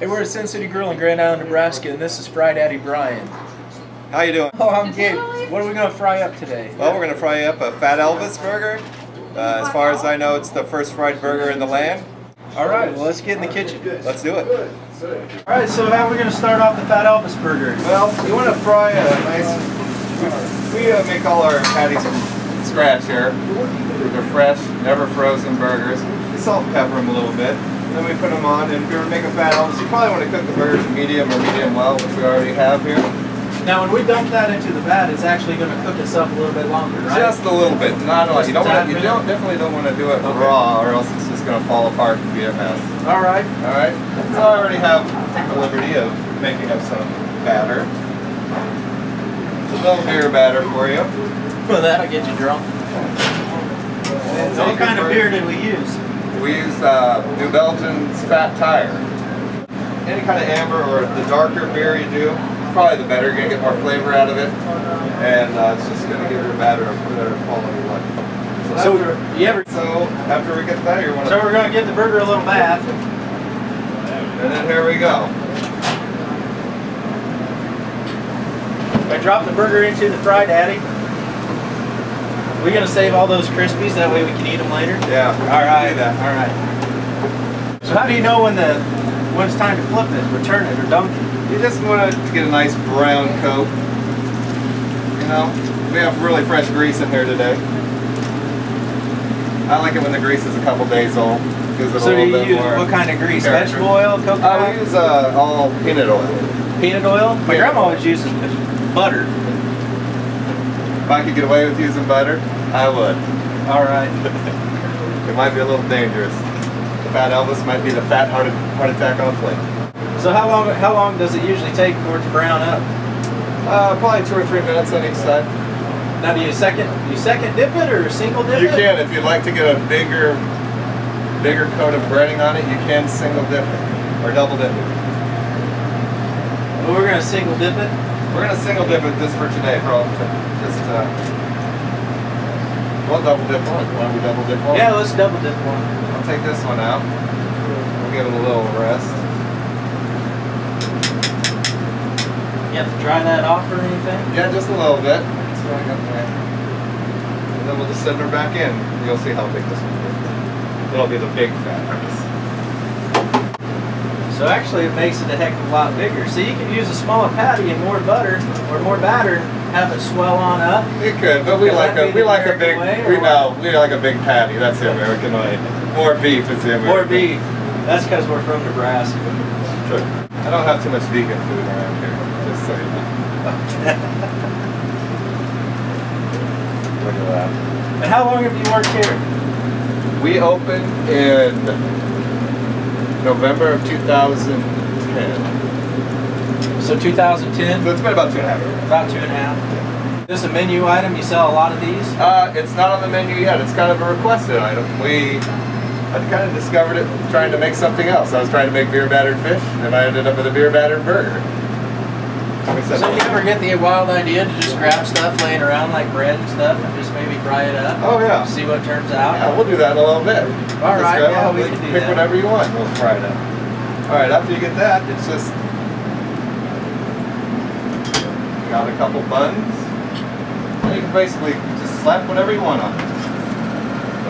Hey, we're at Sin City Grill in Grand Island, Nebraska, and this is Fry Daddy Brian. How you doing? Oh, I'm Gabe. What are we going to fry up today? Well, we're going to fry up a Fat Elvis burger. As far as I know, it's the first fried burger in the land. All right, well, let's get in the kitchen. Let's do it. All right, so how are we going to start off the Fat Elvis burger? Well, you want to fry a nice... We make all our patties from scratch here. They're fresh, never frozen burgers. We salt and pepper them a little bit. Then we put them on, and if you're making Fat Elvis, you probably want to cook the burgers medium or medium well, which we already have here. Now, when we dump that into the vat, it's actually going to cook itself a little bit longer, right? Just a little bit, not a lot. You definitely don't want to do it raw, or else it's just going to fall apart and be a mess. All right. All right. So I already have the liberty of making up some batter. It's a little beer batter for you. Well, that'll get you drunk. So what kind of beer did we use? We use New Belgium's Fat Tire. Any kind of amber or the darker beer you do, probably the better. You're going to get more flavor out of it. And it's just going to give your batter a better quality of life. So after we get the batter, so we're going to give the burger a little bath. And then here we go. I drop the burger into the Fry Daddy. We're going to save all those Crispies, that way we can eat them later? Yeah. All right. All right. So how do you know when it's time to flip it, or turn it, or dunk it? You just want it to get a nice brown coat. You know, we have really fresh grease in here today. I like it when the grease is a couple days old. So do you use what kind of grease? Vegetable oil, coconut? We use all peanut oil. Peanut oil? My grandma always uses butter. If I could get away with using butter, I would. All right. It might be a little dangerous. The Fat Elvis might be the fat heart attack on plate. So how long does it usually take for it to brown up? Probably 2 or 3 minutes on each side. Now do you second dip it or single dip it? You can. If you'd like to get a bigger coat of breading on it, you can single dip it or double dip it. Well, we're going to single dip it? We're going to single dip it just for today. We'll double dip one. Want we double dip one? Yeah, let's double dip one. I'll take this one out. We'll give it a little rest. You have to dry that off or anything? Yeah, just a little bit. It's going up there. And then we'll just send her back in. You'll see how big this one is. It'll be the big fat piece. So actually it makes it a heck of a lot bigger. So you can use a smaller patty and more butter or more batter, have it swell on up. You could, but we like a big patty. That's the American way. More beef is the American. More beef. That's because we're from Nebraska. Sure. I don't have too much vegan food around here. Just so you know. Look at that. And how long have you worked here? We opened in November of 2010. So 2010? So it's been about 2.5 years. About 2.5. Yeah. Is this a menu item? You sell a lot of these? It's not on the menu yet. It's kind of a requested item. I kind of discovered it trying to make something else. I was trying to make beer battered fish, and I ended up with a beer battered burger. So you ever get the wild idea to just grab stuff laying around like bread and stuff and just maybe fry it up? Oh yeah. See what turns out? Yeah, we'll do that in a little bit. All right, yeah, we can do that. Pick whatever you want, we'll fry it up. All right, after you get that, it's just got a couple buns. And you can basically just slap whatever you want on it.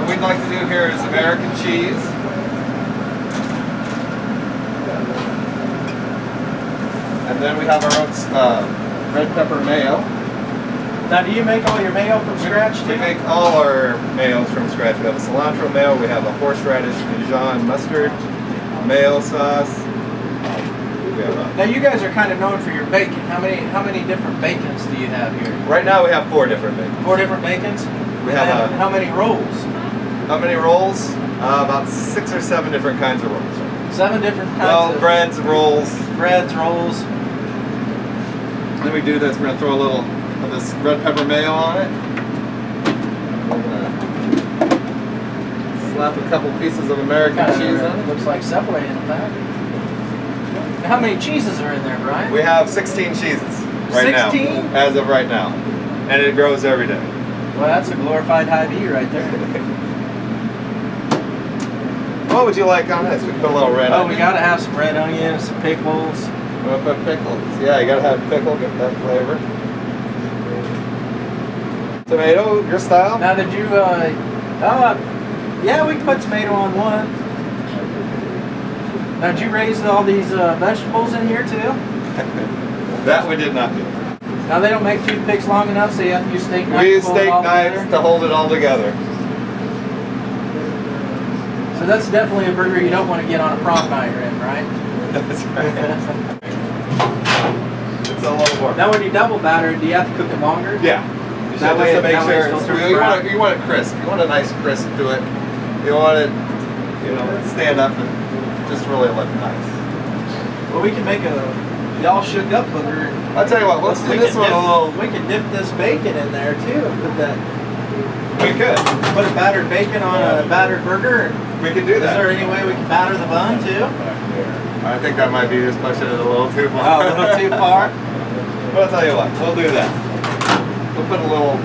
What we'd like to do here is American cheese. And then we have our own red pepper mayo. Now, do you make all your mayo from scratch too? We make all our mayos from scratch. We have a cilantro mayo, we have a horseradish Milhon mustard, mayo sauce. Now, you guys are kind of known for your bacon. How many different bacons do you have here? Right now, we have 4 different bacons. 4 different bacons? We have how many rolls? How many rolls? About 6 or 7 different kinds of rolls. 7 different kinds of breads, rolls. Breads, rolls. Then we do this. We're going to throw a little of this red pepper mayo on it. We're going to slap a couple pieces of American cheese on it. Looks like Subway in fact. How many cheeses are in there, Brian? We have 16 cheeses right now. 16? As of right now. And it grows every day. Well, that's a glorified Hy-Vee right there. What would you like on this? We put a little red onion. Oh, we gotta have some red onions, some pickles. We'll put pickles. Yeah, you gotta have pickle, get that flavor. Tomato, your style? Now did you, yeah, we can put tomato on one. Now did you raise all these vegetables in here too? That we did not do. Now they don't make toothpicks long enough, so you have to use steak knives. We use steak knives to hold it all together. So that's definitely a burger you don't want to get on a prom night you're in, right? That's right. It's a little more. Now when you double batter, do you have to cook it longer? Yeah. That way, just to make sure it's you want it crisp. You want a nice crisp to it. You want it, you know, stand up and just really look nice. Well, we can make a y'all shook up burger. I'll tell you what, let's do this one a little. We can dip this bacon in there too. Put that. We could. Put a battered bacon on a battered burger. We could do that. Is there any way we can batter the bun too? I think that might be just pushing it a little too far. Oh, a little too far? But I'll tell you what, we'll do that. We'll put a little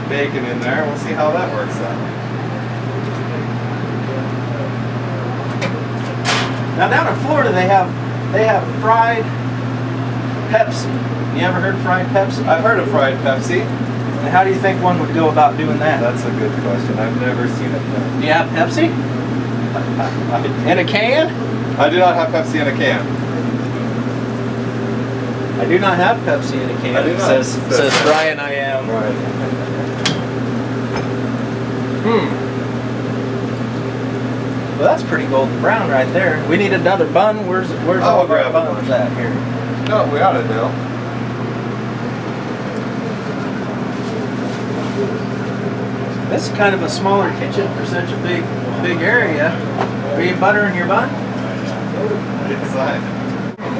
bacon in there and we'll see how that works out. Now down in Florida they have fried Pepsi. You ever heard of fried Pepsi? I've heard of fried Pepsi. And how do you think one would go about doing that? That's a good question. I've never seen it done. Do you have Pepsi? In a can? I do not have Pepsi in a can. I do not have Pepsi in a can. I do not. Says Brian I am. Right. Well, that's pretty golden brown right there. We need another bun. Where's all of our buns at here? No, we ought to do. This is kind of a smaller kitchen for such a big area. Are you buttering your bun? Inside.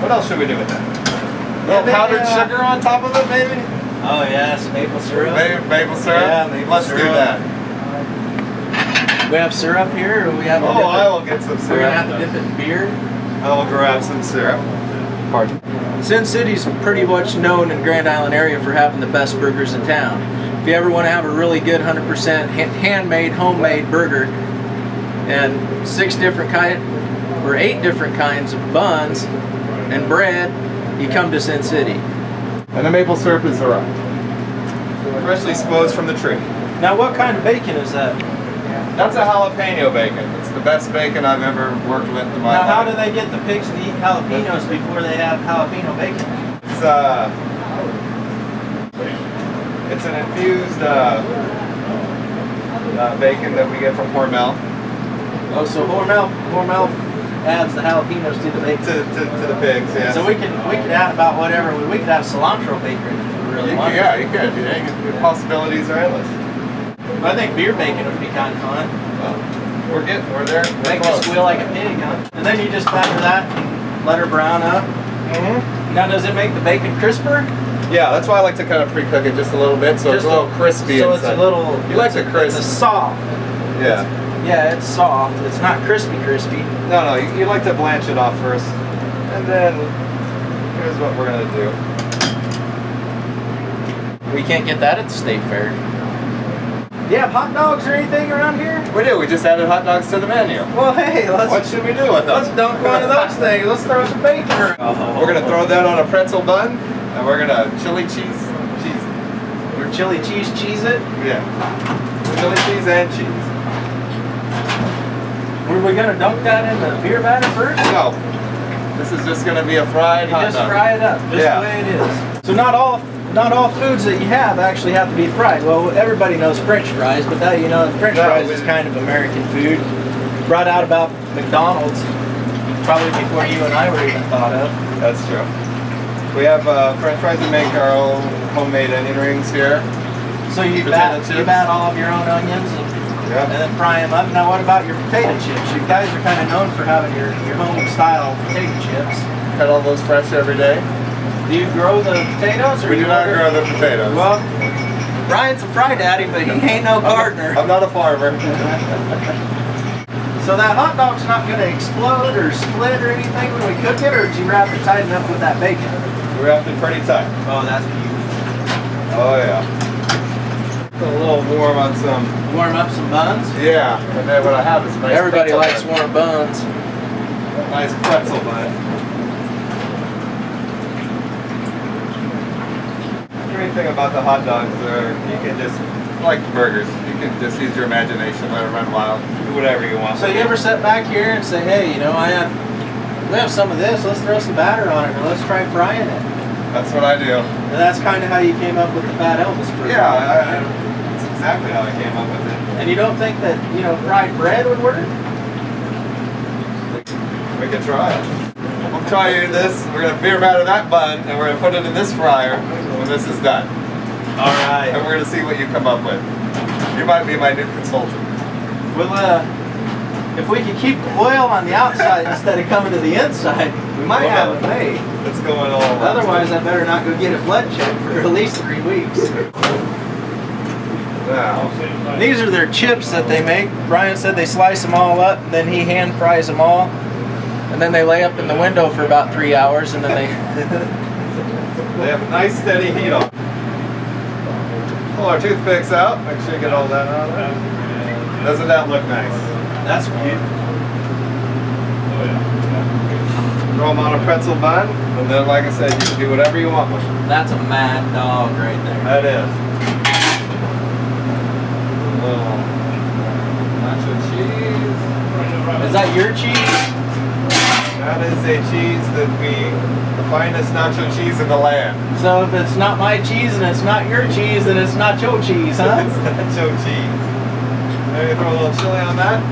What else should we do with that? A little powdered sugar on top of it, maybe? Oh yes, maple syrup. Maple syrup? Yeah, maple Let's syrup. do that. We have syrup here, or we have to dip I will get some syrup. We're going to have to dip it in beer. I will grab some syrup. Pardon? Sin City's pretty much known in Grand Island area for having the best burgers in town. If you ever want to have a really good 100% handmade, homemade burger, and 8 different kinds of buns and bread, you come to Sin City. And the maple syrup is arrived. Freshly squoze from the tree. Now what kind of bacon is that? That's a jalapeno bacon. It's the best bacon I've ever worked with in my life. Now how do they get the pigs to eat jalapenos before they have jalapeno bacon? It's an infused bacon that we get from Hormel. Oh, so Hormel adds the jalapenos to the bacon. To the pigs, yeah. So we can add about whatever we could have cilantro bacon if we really want. Yeah, you could. The possibilities are endless. I think beer bacon would be kind of fun. Well, we're there. Make it squeal like a pig, huh? And then you just batter that and let her brown up. Now, does it make the bacon crisper? Yeah, that's why I like to kind of pre-cook it just a little bit, so it's a little crispy. So inside. it's a little. You like the crisp? It's soft. Yeah. Yeah, it's soft. It's not crispy. No, you like to blanch it off first, and then here's what we're gonna do. We can't get that at the state fair. Do you have hot dogs or anything around here? We do. We just added hot dogs to the menu. Well, hey, what should we do with them? Let's dunk one of those things. Let's throw some bacon around. We're gonna throw that on a pretzel bun, and we're gonna chili cheese. We're chili cheese it? Yeah. Chili cheese and cheese. Were we gonna dunk that in the beer batter first? No. This is just gonna be a fried hot dog. Just fry it up, just the way it is. So not all foods that you have actually have to be fried. Well, everybody knows French fries, but that French fries is kind of American food, brought out about McDonald's probably before you and I were even thought of. That's true. We have French fries. We make our own homemade onion rings here. So you bat all of your own onions and then fry them up. Now, what about your potato chips? You guys are kind of known for having your home style potato chips. Cut all those fresh every day. Do you grow the potatoes? Or we do not grow the potatoes. Well, Brian's a fry daddy, but he ain't no gardener. I'm not a farmer. So that hot dog's not going to explode or split or anything when we cook it, or do you wrap it tight enough with that bacon? We wrapped it pretty tight. Oh, that's beautiful. Oh yeah. A little warm on some. Warm up some buns. Yeah, and then what I have is a nice. Everybody likes bun. warm buns. Nice pretzel bun. The great thing about the hot dogs are you can just, like burgers, you can just use your imagination, let it run wild, do whatever you want. So you ever sit back here and say, hey, you know, we have some of this, let's throw some batter on it, or let's try frying it. That's what I do. And that's kind of how you came up with the Fat Elvis burger. Yeah, that's exactly how I came up with it. And you don't think that, you know, fried bread would work? We can try it. We'll try this. We're going to beer batter that bun, and we're going to put it in this fryer when this is done. All right. And we're going to see what you come up with. You might be my new consultant. Well, if we could keep the oil on the outside instead of coming to the inside, we might have it made. It's going all around. Otherwise, I better not go get a blood check for at least 3 weeks. Now, These are their chips that they make. Brian said they slice them all up, then he hand fries them all. And then they lay up in the window for about 3 hours, and then they have a nice steady heat on. Pull our toothpicks out. Make sure you get all that out of there. Doesn't that look nice? That's beautiful. Throw them on a pretzel bun, and then, like I said, you can do whatever you want with them. That's a mad dog right there. That is. A little nacho cheese. Is that your cheese? That is a cheese that the finest nacho cheese in the land. So if it's not my cheese and it's not your cheese, then it's nacho cheese, huh? It's nacho cheese. Maybe throw a little chili on that.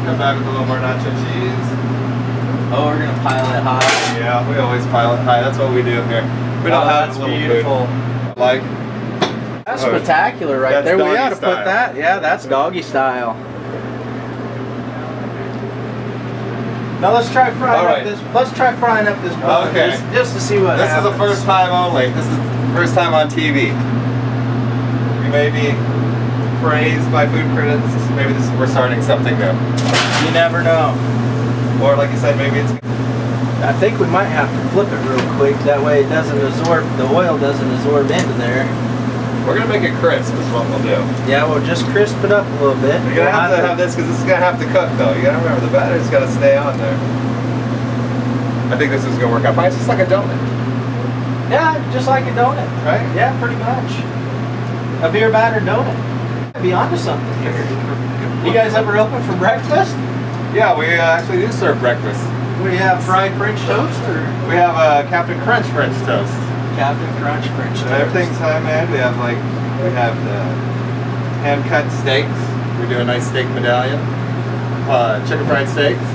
Come back with a little more nacho cheese. Oh, we're gonna pile it high. Yeah, we always pile it high. That's what we do here. We don't have that's little beautiful. food. Like. That's spectacular right there. We ought to style. put that. Yeah, that's doggy style. Now let's try frying up this. Let's try frying up this bun. Okay. Just to see what This happens. is the first time only. This is the first time on TV. We may be praised by food critics. Maybe we're starting something new. You never know. Or like you said, maybe it's. I think we might have to flip it real quick. That way it doesn't absorb. The oil doesn't absorb into there. We're gonna make it crisp. Is what we'll do. Yeah, we'll just crisp it up a little bit. You're gonna have to have this because this is gonna have to cook though. You gotta remember the batter's gotta stay on there. I think this is gonna work out fine. It's just like a donut. Yeah, just like a donut. Right? Yeah, pretty much. A beer battered donut. I'd be onto something here. You guys ever open for breakfast? Yeah, we actually do serve breakfast. We have fried French toast, or We have Captain Crunch French toast. Captain Crunch French toast. And everything's handmade. We have the hand-cut steaks. We do a nice steak medallion. Chicken fried steaks.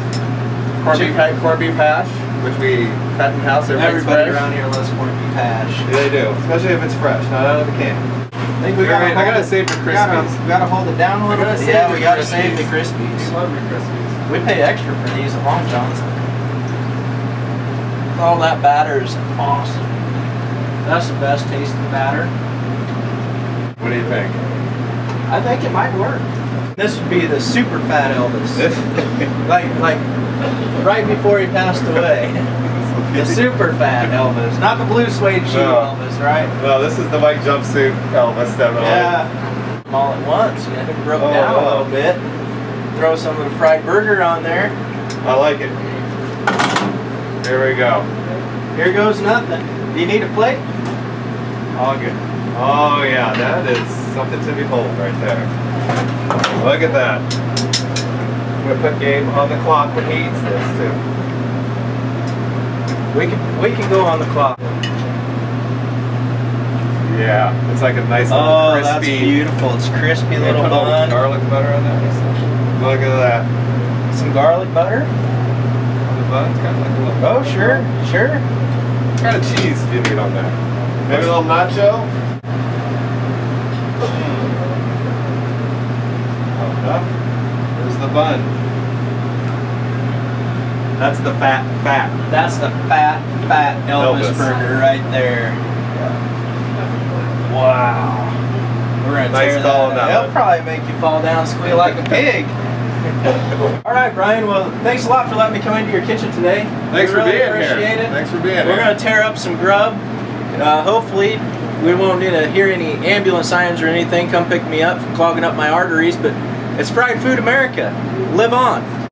Corned beef hash, which we cut in house. Everybody around here loves corned beef hash. Yeah, they do, especially if it's fresh, not out of the can. I think we gotta save the Crispies. We gotta hold it down a little bit. Yeah, we gotta save the Crispies. We love your Crispies. We pay extra for these at Long John's. All that batter is awesome. That's the best tasting batter. What do you think? I think it might work. This would be the super fat Elvis. like right before he passed away. The super fat Elvis, not the blue suede shoe Elvis, right? No, this is the white jumpsuit Elvis, definitely. Yeah. All at once. You had it broke down a little bit. Throw some of the fried burger on there. I like it. Here we go. Here goes nothing. Do you need a plate? All good. Oh yeah, that is something to behold right there. Look at that. I'm gonna put Gabe on the clock when he eats this too. We can go on the clock. Yeah, it's like a nice little crispy. That's beautiful. It's crispy little put a little bun. garlic butter on that. Look at that. Some garlic butter? On the bun, it's kind of like a little. Oh, sure. What kind of cheese do you need on that? Maybe a little nacho? Enough. There's the bun. That's the fat. That's the fat Elvis burger right there. Wow. We're gonna tear that up. It'll probably make you fall down and squeal like a pig. All right, Brian. Well, thanks a lot for letting me come into your kitchen today. Thanks for being here. Appreciate it. Thanks for being here. We're gonna tear up some grub. Hopefully, We won't need to hear any ambulance sirens or anything come pick me up for clogging up my arteries, but it's Fried Food America. Live on.